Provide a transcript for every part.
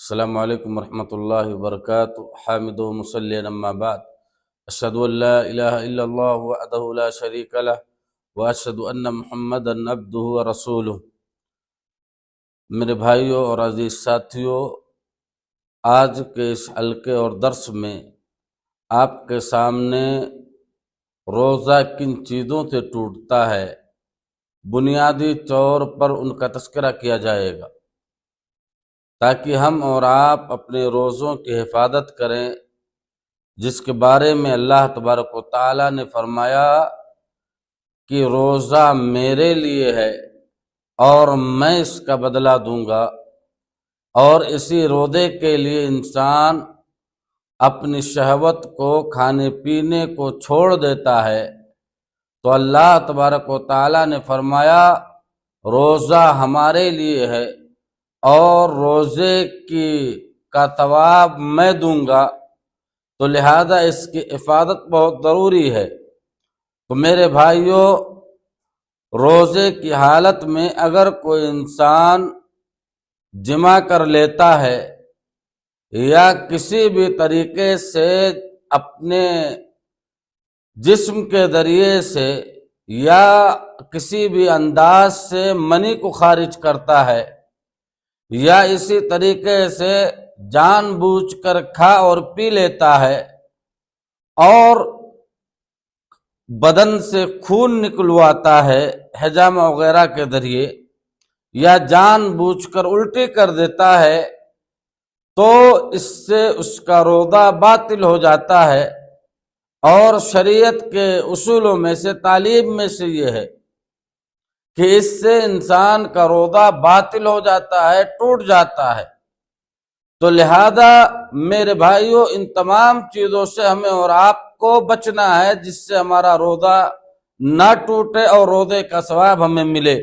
السلام علیکم ورحمۃ اللہ وبرکاتہ۔ حامد و مصلی اما بعد، اشہد ان لا الہ الا اللہ وحدہ لا شریک لہ واشہد ان محمدا عبدہ ورسولہ۔ میرے بھائیوں اور عزیز ساتھیوں، آج کے اس حلقے اور درس میں آپ کے سامنے روزہ کن چیزوں سے ٹوٹتا ہے بنیادی طور پر ان کا تذکرہ کیا جائے گا، تاکہ ہم اور آپ اپنے روزوں کی حفاظت کریں، جس کے بارے میں اللہ تبارک و تعالیٰ نے فرمایا کہ روزہ میرے لیے ہے اور میں اس کا بدلہ دوں گا۔ اور اسی روزے کے لیے انسان اپنی شہوت کو، کھانے پینے کو چھوڑ دیتا ہے، تو اللہ تبارک و تعالیٰ نے فرمایا روزہ ہمارے لیے ہے اور روزے کا ثواب میں دوں گا، تو لہذا اس کی حفاظت بہت ضروری ہے۔ تو میرے بھائیوں، روزے کی حالت میں اگر کوئی انسان جمع کر لیتا ہے یا کسی بھی طریقے سے اپنے جسم کے ذریعے سے یا کسی بھی انداز سے منی کو خارج کرتا ہے یا اسی طریقے سے جان بوجھ کر کھا اور پی لیتا ہے اور بدن سے خون نکلواتا ہے حجامہ وغیرہ کے ذریعے، یا جان بوجھ کر الٹی کر دیتا ہے، تو اس سے اس کا روزہ باطل ہو جاتا ہے۔ اور شریعت کے اصولوں میں سے، تعلیم میں سے یہ ہے کہ اس سے انسان کا روزہ باطل ہو جاتا ہے، ٹوٹ جاتا ہے۔ تو لہذا میرے بھائیوں، ان تمام چیزوں سے ہمیں اور آپ کو بچنا ہے، جس سے ہمارا روزہ نہ ٹوٹے اور روزے کا ثواب ہمیں ملے۔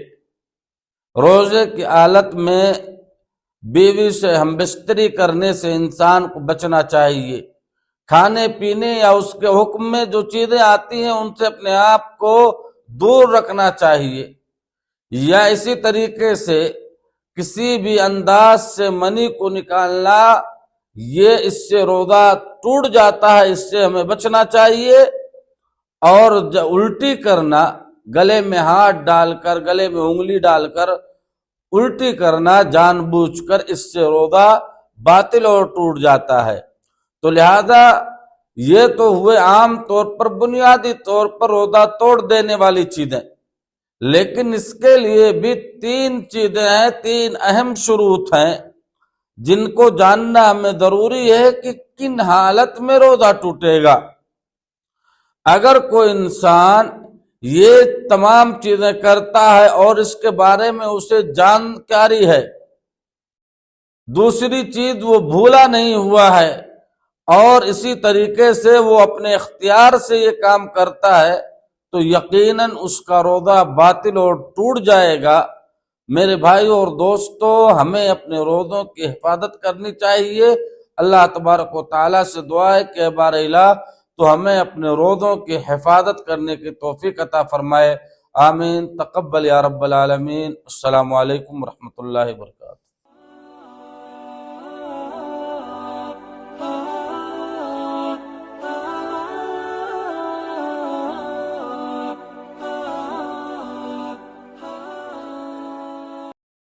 روزے کی حالت میں بیوی سے ہم بستری کرنے سے انسان کو بچنا چاہیے۔ کھانے پینے یا اس کے حکم میں جو چیزیں آتی ہیں ان سے اپنے آپ کو دور رکھنا چاہیے، یا اسی طریقے سے کسی بھی انداز سے منی کو نکالنا، یہ اس سے روزہ ٹوٹ جاتا ہے، اس سے ہمیں بچنا چاہیے۔ اور الٹی کرنا، گلے میں ہاتھ ڈال کر، گلے میں انگلی ڈال کر الٹی کرنا جان بوجھ کر، اس سے روزہ باطل اور ٹوٹ جاتا ہے۔ تو لہذا یہ تو ہوئے عام طور پر، بنیادی طور پر روزہ توڑ دینے والی چیزیں، لیکن اس کے لیے بھی تین چیزیں ہیں، تین اہم شروط ہیں جن کو جاننا ہمیں ضروری ہے کہ کن حالت میں روزہ ٹوٹے گا۔ اگر کوئی انسان یہ تمام چیزیں کرتا ہے اور اس کے بارے میں اسے جانکاری ہے، دوسری چیز وہ بھولا نہیں ہوا ہے، اور اسی طریقے سے وہ اپنے اختیار سے یہ کام کرتا ہے، تو یقیناً اس کا روزہ باطل اور ٹوٹ جائے گا۔ میرے بھائیوں اور دوستوں، ہمیں اپنے روزوں کی حفاظت کرنی چاہیے۔ اللہ تبارک و تعالیٰ سے دعا ہے کہ بار الہ تو ہمیں اپنے روزوں کی حفاظت کرنے کی توفیق عطا فرمائے۔ آمین۔ تقبل یا رب العالمین۔ السلام علیکم ورحمۃ اللہ وبرکاتہ۔